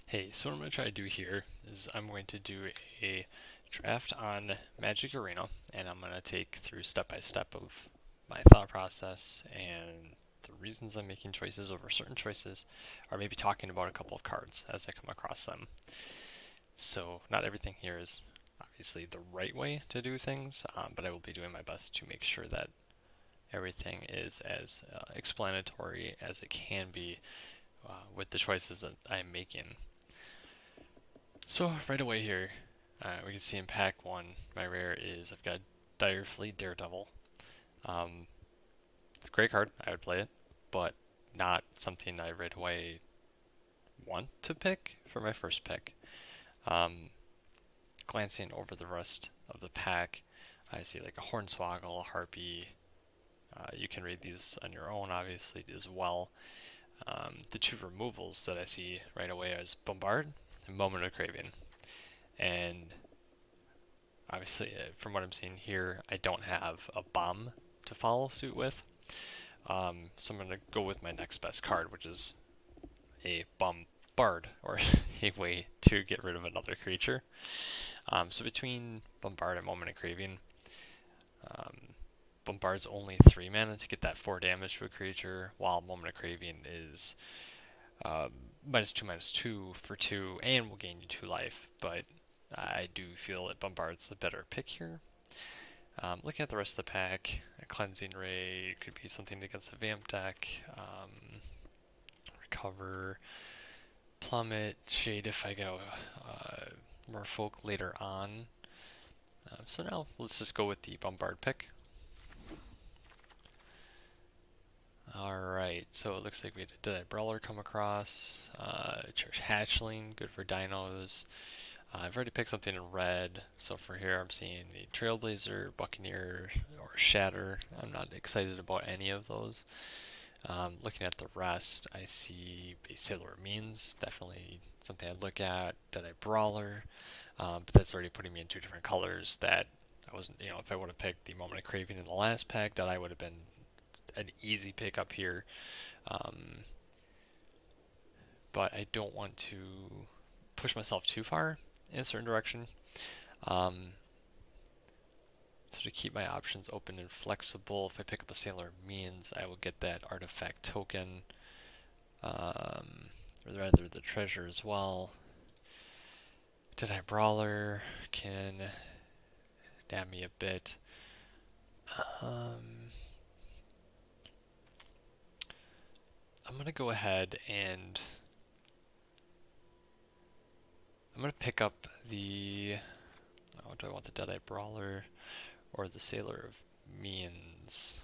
Hey, so what I'm going to try to do here is I'm going to do a draft on Magic Arena, and I'm going to take through step by step of my thought process and the reasons I'm making choices over certain choices, or maybe talking about a couple of cards as I come across them. So not everything here is obviously the right way to do things, but I will be doing my best to make sure that everything is as explanatory as it can be with the choices that I'm making. So right away here, we can see in pack 1, my rare is I've got Direfleet Daredevil. Um, Great card, I would play it, but not something I right away want to pick for my first pick. Um, Glancing over the rest of the pack, I see like a Hornswoggle, a Harpy. You can read these on your own, obviously, as well. The two removals that I see right away is Bombard and Moment of Craving. And obviously, from what I'm seeing here, I don't have a bomb to follow suit with. So I'm going to go with my next best card, which is a Bombard, or a way to get rid of another creature. So between Bombard and Moment of Craving, um, Bombard's only 3 mana to get that 4 damage to a creature, while Moment of Craving is -2/-2 for 2, and will gain you 2 life. But I do feel that Bombard's the better pick here. Looking at the rest of the pack, a Cleansing Ray could be something against the Vamp deck. Recover, Plummet, Shade if I go Merfolk later on. So now let's just go with the Bombard pick. Alright, so it looks like we had a Brawler come across. Church Hatchling, good for dinos. I've already picked something in red, so for here I'm seeing the Trailblazer, Buccaneer, or Shatter. I'm not excited about any of those. Looking at the rest, I see a Sailor Means, definitely something I'd look at. Deadeye Brawler, but that's already putting me in 2 different colors that I wasn't, if I would have picked the Moment of Craving in the last pack, Deadeye would have been an easy pick up here. But I don't want to push myself too far in a certain direction. So to keep my options open and flexible, if I pick up a Sailor Means, I will get that artifact token, or rather the treasure as well. Deadeye Brawler can damn me a bit. I'm going to go ahead and I'm going to pick up the... Oh, do I want the Deadeye Brawler or the Sailor of Means?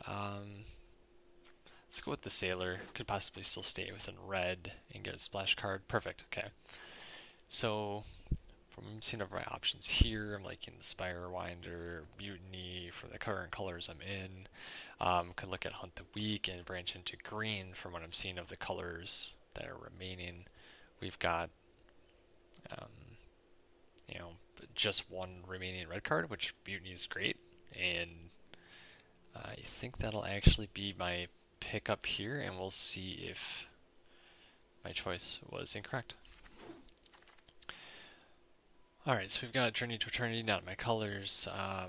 Let's go with the Sailor. Could possibly still stay within red and get a splash card. Perfect, okay. So, from seeing over my options here, I'm liking the Spirewinder, Mutiny for the current colors I'm in. Could look at Hunt the Weak and branch into green from what I'm seeing of the colors that are remaining. We've got, just one remaining red card, which Mutiny is great, and I think that'll actually be my pickup here, and we'll see if my choice was incorrect. Alright, so we've got Journey to Eternity, not my colors.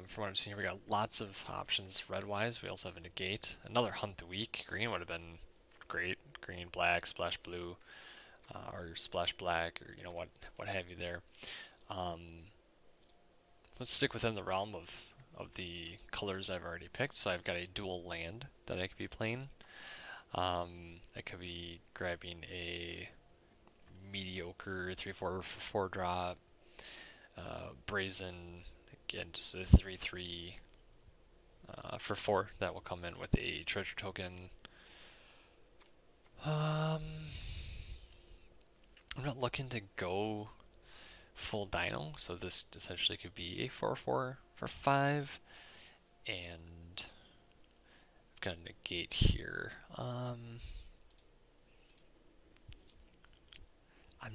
From what I'm seeing, we got lots of options red-wise. We also have a Negate. Another Hunt the Weak. Green would have been great. Green, black, splash blue, or splash black, or what have you there. Let's stick within the realm of the colors I've already picked. So I've got a dual land that I could be playing. I could be grabbing a mediocre 3/4 for 4-drop. Brazen, again, just a 3/3 for 4 that will come in with a treasure token. I'm not looking to go full dino, so this essentially could be a 4/4 for 5, and I've got a negate here. I'm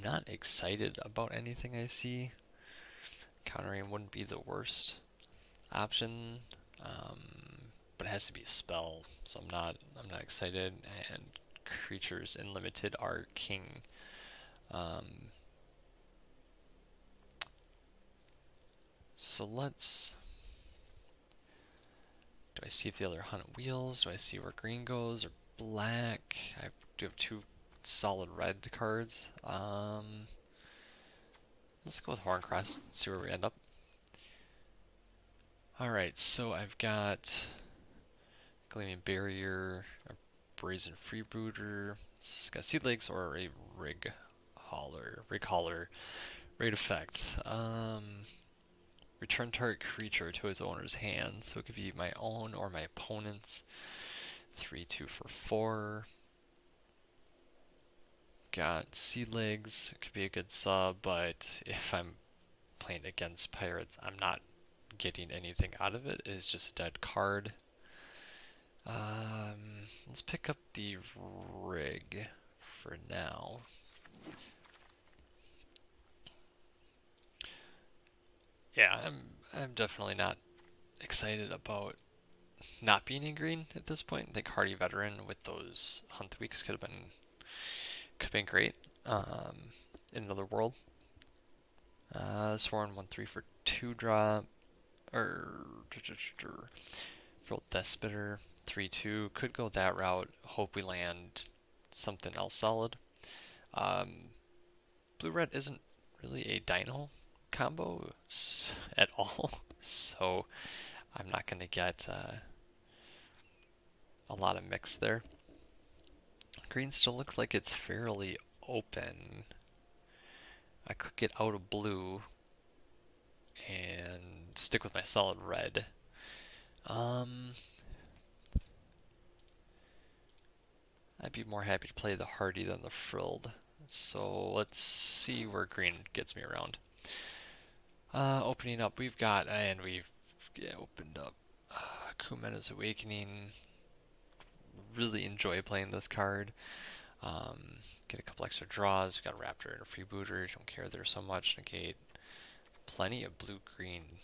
not excited about anything I see. Countering wouldn't be the worst option, but it has to be a spell, so I'm not excited. And creatures in limited are king. So let's... Do I see if the other hunt wheels? Do I see where green goes or black? I do have two solid red cards. Let's go with Horncrest, see where we end up. Alright, so I've got Gleaming Barrier, a Brazen Freebooter, it's got Seedlegs or a Rig Hauler, Raid Effect. Return target creature to its owner's hand, so it could be my own or my opponent's. 3/2 for 4. Got Seedlegs, it could be a good sub, but if I'm playing against Pirates, I'm not getting anything out of it. It's just a dead card. Let's pick up the Rig for now. Yeah, I'm definitely not excited about not being in green at this point. I think Hardy Veteran with those Hunt weeks could have been great. In another world. Sworn 1/3 for 2 drop. Roll Death Spitter 3/2. Could go that route. Hope we land something else solid. Blue red isn't really a dino combo at all, so I'm not going to get a lot of mix there. Green still looks like it's fairly open. I could get out of blue and stick with my solid red. I'd be more happy to play the Hardy than the Frilled. So let's see where green gets me around. Opening up, we've opened up Kumena's Awakening. Really enjoy playing this card. Get a couple extra draws. We've got a Raptor and a Freebooter. Don't care there so much. Negate. Plenty of blue-green.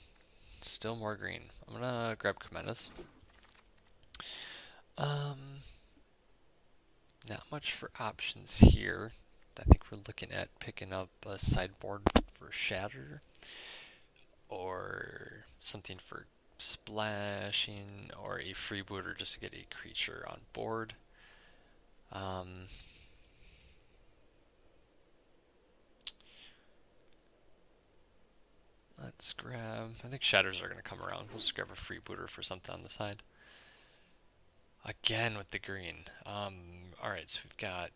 Still more green. I'm gonna grab Kumena's. Not much for options here. I think we're looking at picking up a sideboard for Shatter, or something for splashing, or a freebooter just to get a creature on board. Let's grab... I think Shatters are going to come around. We'll just grab a freebooter for something on the side. Again with the green. Alright, so we've got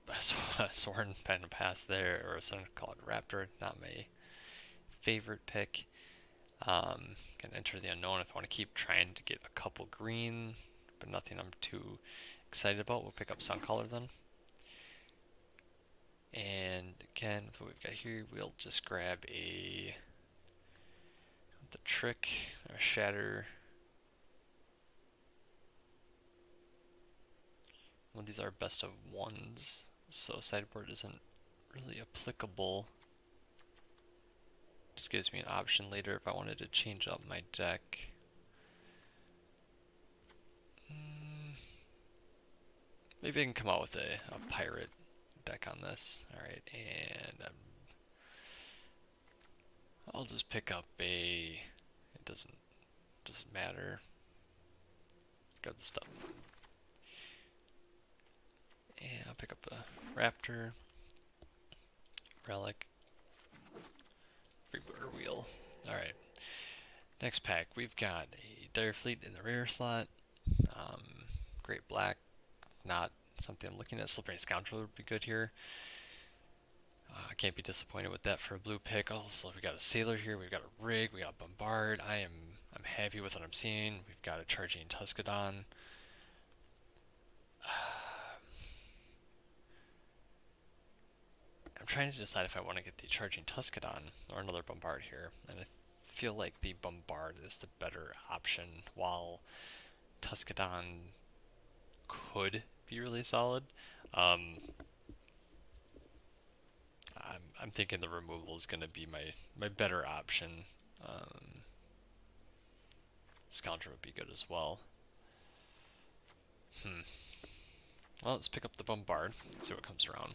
a Soren Pen Pass there, or something called Raptor. Not my favorite pick. Gonna enter the unknown if I want to keep trying to get a couple green, but nothing I'm too excited about. We'll pick up Suncolor then. And again, with what we've got here, we'll just grab the Trick, or Shatter. Well, these are best of ones, so sideboard isn't really applicable. Just gives me an option later if I wanted to change up my deck. Maybe I can come out with a pirate deck on this. Alright, and I'll just pick up it doesn't matter. Grab the stuff. And I'll pick up the Raptor, Relic, Freebooter Wheel. Alright. Next pack, we've got a Dire Fleet in the rare slot. Great Black, not something I'm looking at. Slippery Scoundrel would be good here. I can't be disappointed with that for a blue pick. Also, we got a Sailor here, we've got a Rig, we got a Bombard. I'm happy with what I'm seeing. We've got a Charging Tuscadon. I'm trying to decide if I want to get the Charging Tuscadon or another Bombard here, and I feel like the Bombard is the better option, while Tuscadon could be really solid. I'm thinking the removal is going to be my better option. Scoundrel would be good as well. Well, let's pick up the Bombard, see what comes around.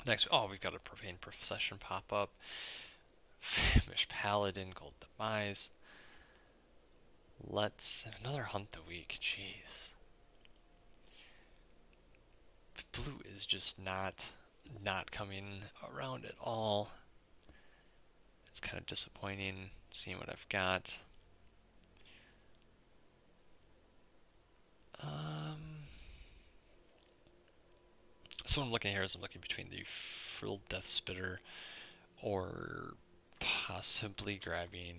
Next, oh, we've got a Profane Procession pop up. Famished Paladin, Gold Demise. Another Hunt the Week, jeez. Blue is just not coming around at all. It's kind of disappointing seeing what I've got. So what I'm looking here is I'm looking between the Frilled Death Spitter or possibly grabbing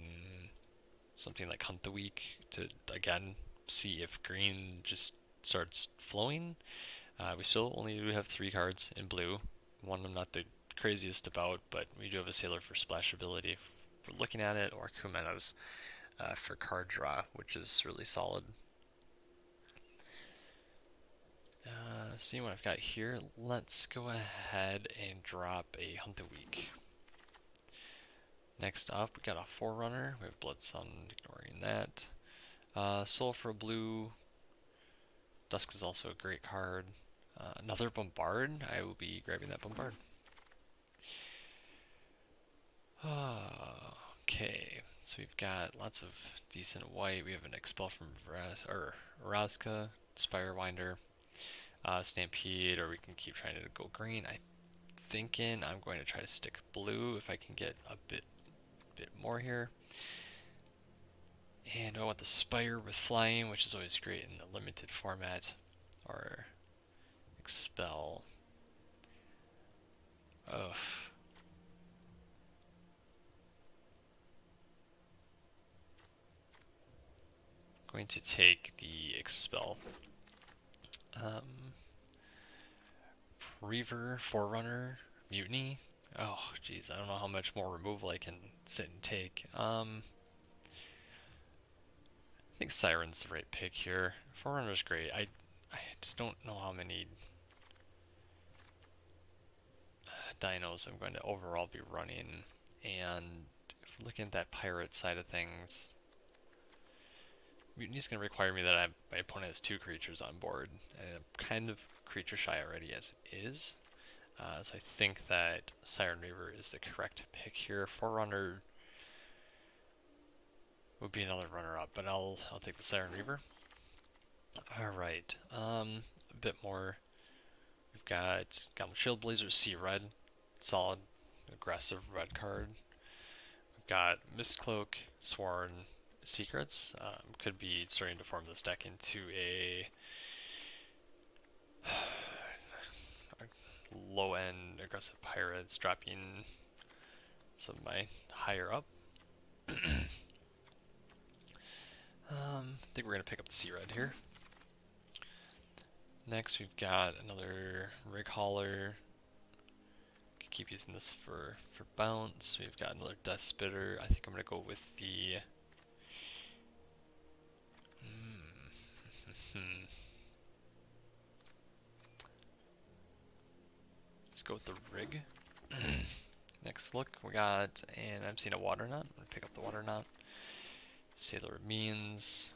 something like Hunt the Week to, again, see if green just starts flowing. We still only do have 3 cards in blue. One I'm not the craziest about, but we do have a Sailor for splashability for looking at it, or Kumena's for card draw, which is really solid. Seeing what I've got here, let's go ahead and drop a Hunt the Week. Next up, we got a Forerunner. We have Blood Sun, ignoring that. Soul for blue. Dusk is also a great card. Another Bombard. I will be grabbing that Bombard. Okay, so we've got lots of decent white. We have an Expel from Razka, Spirewinder, Stampede, or we can keep trying to go green. I'm thinking I'm going to try to stick blue if I can get a bit more here. And I want the Spire with flying, which is always great in the limited format, or Expel. Ugh. Going to take the Expel. Reaver, Forerunner, Mutiny. Oh, jeez, I don't know how much more removal I can sit and take. I think Siren's the right pick here. Forerunner's great. I just don't know how many dinos I'm going to overall be running. And if we're looking at that pirate side of things, Mutiny's going to require me that my opponent has 2 creatures on board, and I'm kind of creature shy already as it is. So I think that Siren Reaver is the correct pick here. Forerunner would be another runner-up, but I'll take the Siren Reaver. Alright, a bit more. We've got Goblin Shield Blazer, Sea Red, solid, aggressive red card. We've got Mistcloak, Sworn, Secrets. Could be starting to form this deck into a low-end aggressive pirates, dropping some of my higher up. I think we're going to pick up the Sea Red here. Next we've got another Rig Hauler. Could keep using this for bounce. We've got another Death Spitter. I think I'm going to go with the let's go with the Rig. Next look, we got, and I'm seeing a Water Knot. I'm going to pick up the Water Knot. Sailor Means.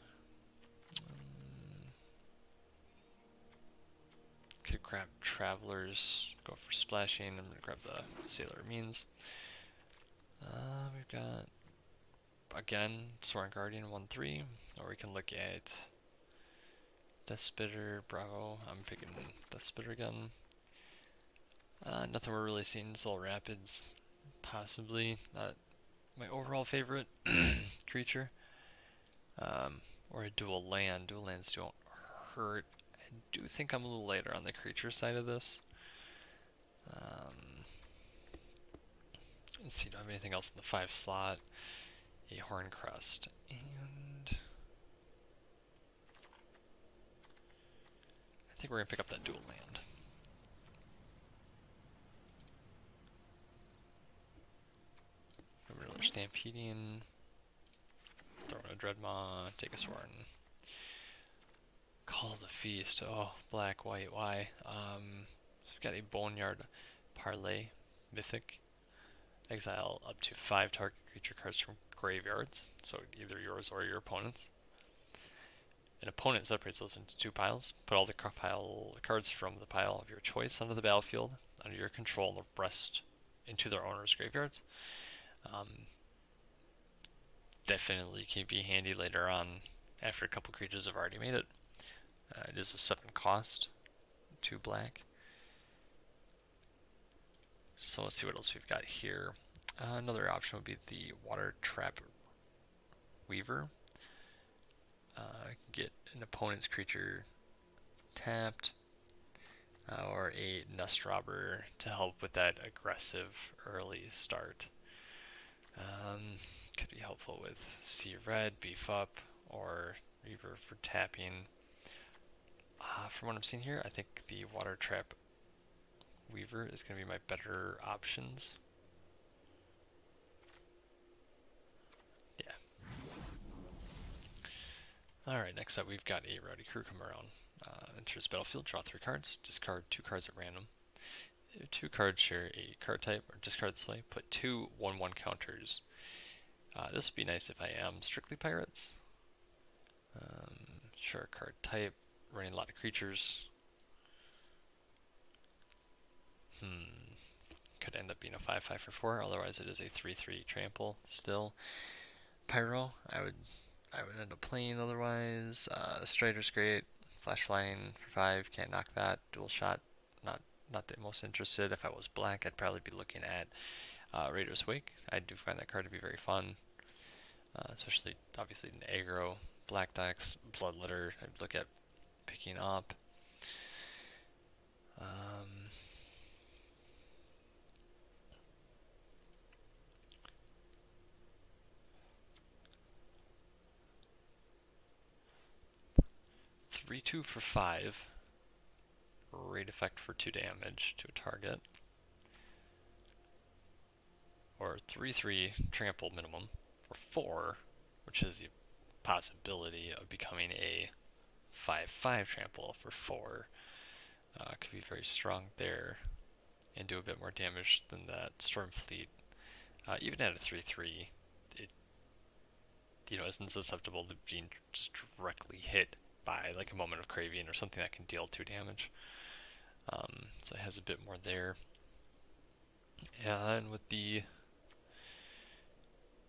Could grab Travelers, go for splashing. I'm going to grab the Sailor Means. We've got, again, Soaring Guardian 1-3, or we can look at Death Spitter, Bravo. I'm picking Death Spitter again. Nothing we're really seeing. Soul Rapids, possibly not my overall favorite creature. Or a dual land. Dual lands don't hurt. I do think I'm a little later on the creature side of this. Let's see, do I have anything else in the 5 slot? A Horncrest, and I think we're going to pick up that dual land. Another Stampeding, throw in a Dreadmaw, take a Sworn. Call the Feast, oh, black, white, why? We've got a Boneyard Parlay, Mythic. Exile up to 5 target creature cards from graveyards, so either yours or your opponent's. An opponent separates those into 2 piles. Put all the cards from the pile of your choice onto the battlefield. under your control and the rest into their owners' graveyards. Definitely can be handy later on after a couple creatures have already made it. It is a 7 cost, 2 black. So let's see what else we've got here. Another option would be the Water Trap Weaver. Get an opponent's creature tapped, or a Nest Robber to help with that aggressive early start. Could be helpful with See Red, Beef Up, or Reaver for tapping. From what I'm seeing here, I think the Water Trap Weaver is going to be my better options. Yeah. Alright, next up we've got a Rowdy Crew come around. Enter this battlefield, draw 3 cards, discard 2 cards at random. 2 cards share a card type, or discard this way, put 2 1/1 counters. This would be nice if I am strictly pirates. Share a card type, running a lot of creatures. Could end up being a 5/5 for 4, otherwise it is a 3/3 trample still. Pyro, I would end up playing otherwise. Strider's great. Flash Flying for 5, can't knock that. Dual Shot, not the most interested. If I was black, I'd probably be looking at Raider's Wake. I do find that card to be very fun, especially obviously in aggro black decks. Bloodletter, I'd look at picking up. 3/2 for 5. Rate effect for 2 damage to a target. Or 3/3 trample minimum for 4, which is the possibility of becoming a 5/5 trample for 4. Could be very strong there and do a bit more damage than that Stormfleet. Even at a 3/3, it isn't susceptible to being just directly hit by like a Moment of Craving or something that can deal 2 damage. So it has a bit more there. And with the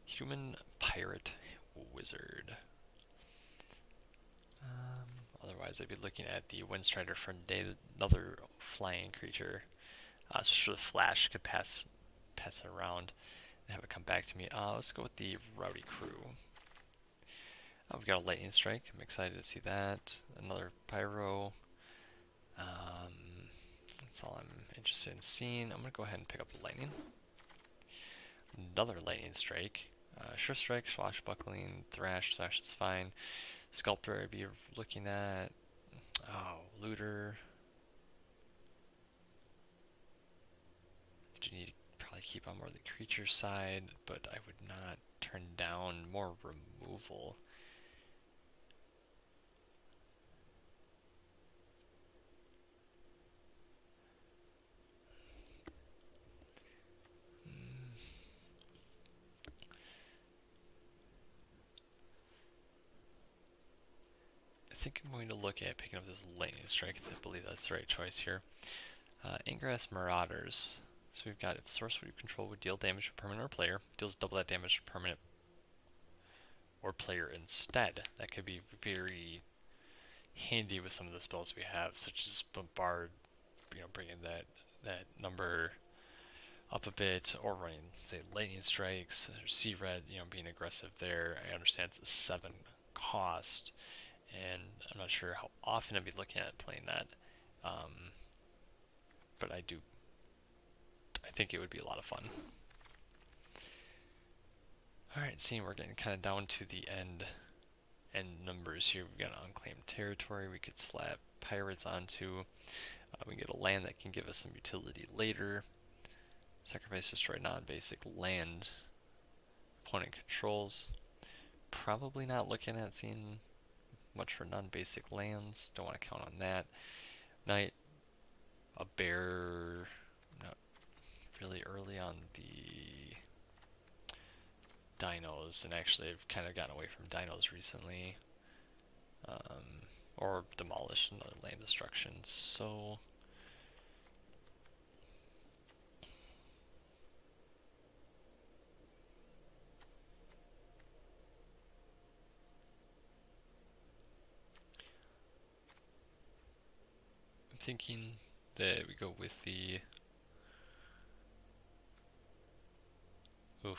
Human Pirate Wizard, otherwise I'd be looking at the Windstrider for another flying creature. Especially with Flash, could pass it around and have it come back to me. Let's go with the Rowdy Crew. We've got a Lightning Strike. I'm excited to see that. Another Pyro. That's all I'm interested in seeing. I'm going to go ahead and pick up the Lightning. Another Lightning Strike. Sure Strike, Swashbuckling, Thrash. Thrash is fine. Sculptor I'd be looking at. Oh, Looter. Do need to probably keep on more of the creature side, but I would not turn down more removal. I think I'm going to look at picking up this Lightning Strike. I believe that's the right choice here. Ingress Marauders. So we've got if source you control would deal damage to permanent or player, deals double that damage to permanent or player instead. That could be very handy with some of the spells we have, such as Bombard, bringing that number up a bit, or running, say, Lightning Strikes, or Sea Red, being aggressive there. I understand it's a 7 cost, and I'm not sure how often I'd be looking at playing that, but I think it would be a lot of fun. Alright, seeing we're getting kind of down to the end numbers here. We've got Unclaimed Territory we could slap Pirates onto. We can get a land that can give us some utility later. Sacrifice, destroy non-basic land. Opponent controls. Probably not looking at seeing much for non-basic lands. Don't want to count on that. Knight, a bear. Not really early on the dinos, and actually I've kind of gotten away from dinos recently. Or demolish another land destruction. So thinking that we go with the... Oof.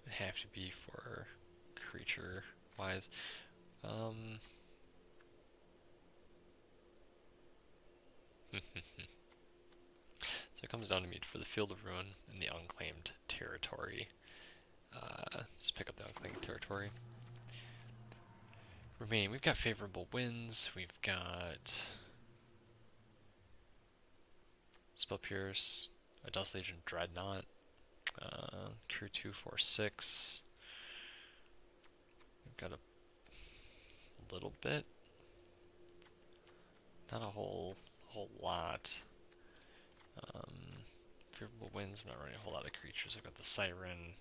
It'd have to be for creature-wise. So it comes down to me for the Field of Ruin and the Unclaimed Territory. Let's pick up the Unclaimed Territory. Remaining, we've got favorable winds, we've got Spell Pierce, a Dust Legion Dreadnought, Crew 246. We've got a little bit, not a whole lot. Favorable winds, I'm not running a whole lot of creatures. I've got the Siren.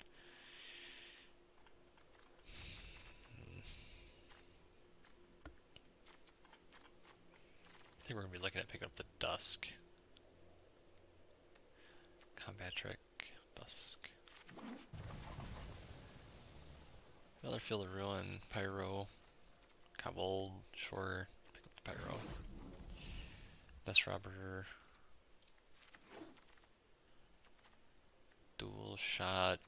I think we're going to be looking at picking up the Dusk. Combat Trick, Dusk. Another Field of Ruin, Pyro, Kobold, sure. Pick up the Pyro. Nest Robber. Dual Shot.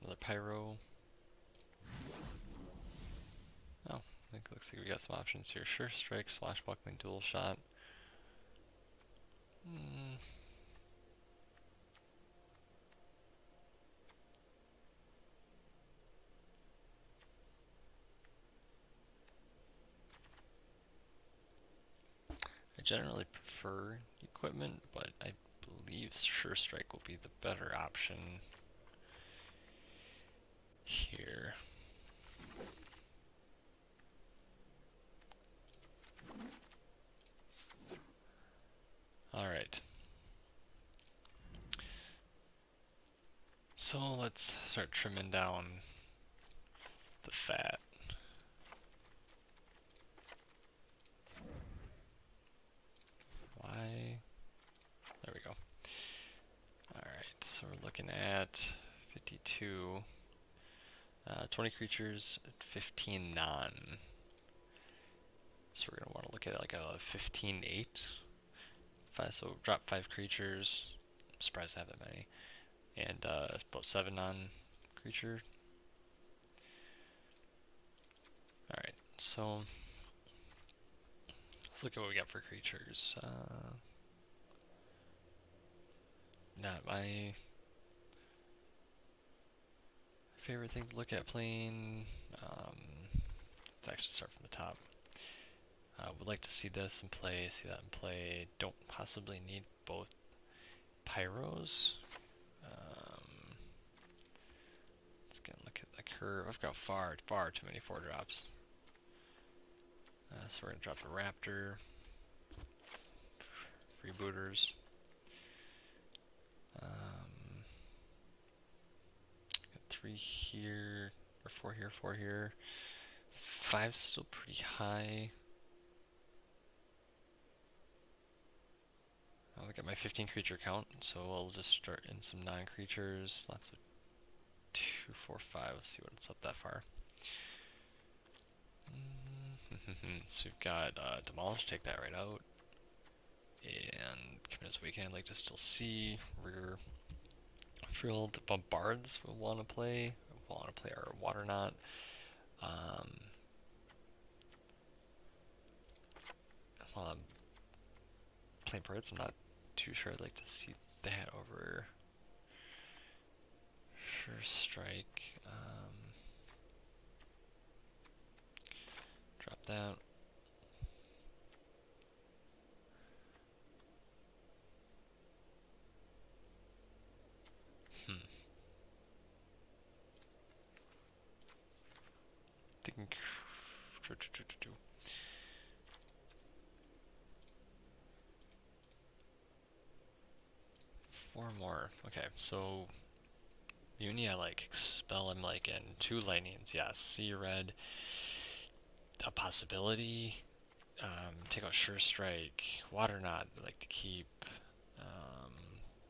Another Pyro. Oh, I think it looks like we got some options here. Sure Strike, Swashbuckling, Dual Shot. I generally prefer equipment, but I believe Sure Strike will be the better option here. Alright. So let's start trimming down the fat. Why? There we go. Alright, so we're looking at 52. 20 creatures, 15 non. So we're going to want to look at like a 15-8. So drop 5 creatures. I'm surprised I have that many. And about 7 non creature. Alright, so let's look at what we got for creatures. Not my favorite thing to look at playing. Let's actually start from the top. Would like to see this in play, see that in play. Don't possibly need both Pyros. Let's get look at the curve. I've got far too many 4-drops. So we're gonna drop a Raptor. Freebooters. Got 3 here, or 4 here, 4 here. 5's still pretty high. I'll look at my 15 creature count, so we'll just start in some non-creatures. Lots of 2, 4, 5. Let's see what's up that far. So we've got Demolish, take that right out. And Committee's Awakening, I'd like to still see. Rear Field Bombards we'll want to play. We'll want to play our Waterknot. While I'm playing Birds, I'm not too sure I'd like to see that over Sure Strike. Drop that. Thinking. 4 more. Okay, so Uni I like. Expel I'm like, and 2 lightnings, yes. Sea Red, a possibility. take out Sure Strike, Water Knot, I like to keep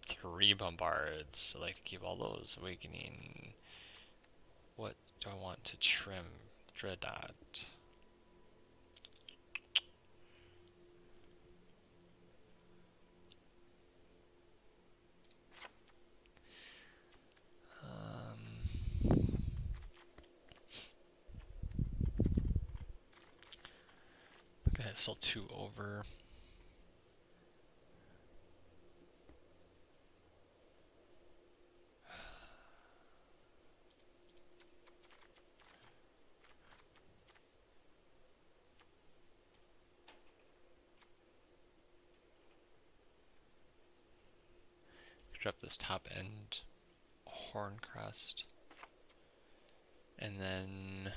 3 Bombards, I like to keep all those. Awakening, what do I want to trim? Dreadnought. Okay, still 2 over. Drop this top end Horn Crest. And then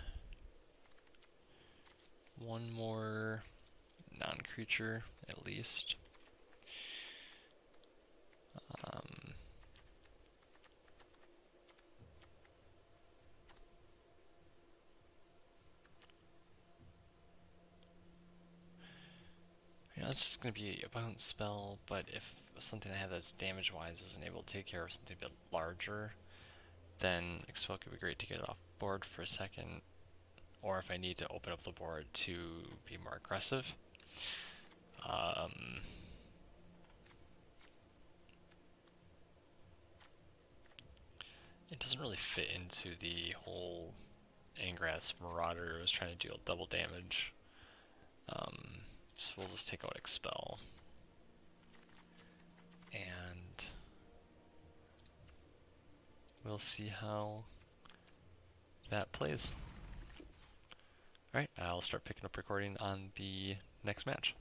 1 more non-creature at least. It's just going to be a bounce spell, but if something I have that's damage-wise isn't able to take care of something a bit larger, then Expel could be great to get it off board for a second, or if I need to open up the board to be more aggressive. It doesn't really fit into the whole Angrass Marauder. I was trying to deal double damage. So we'll just take out Expel. And we'll see how that plays. Alright, I'll start picking up recording on the next match.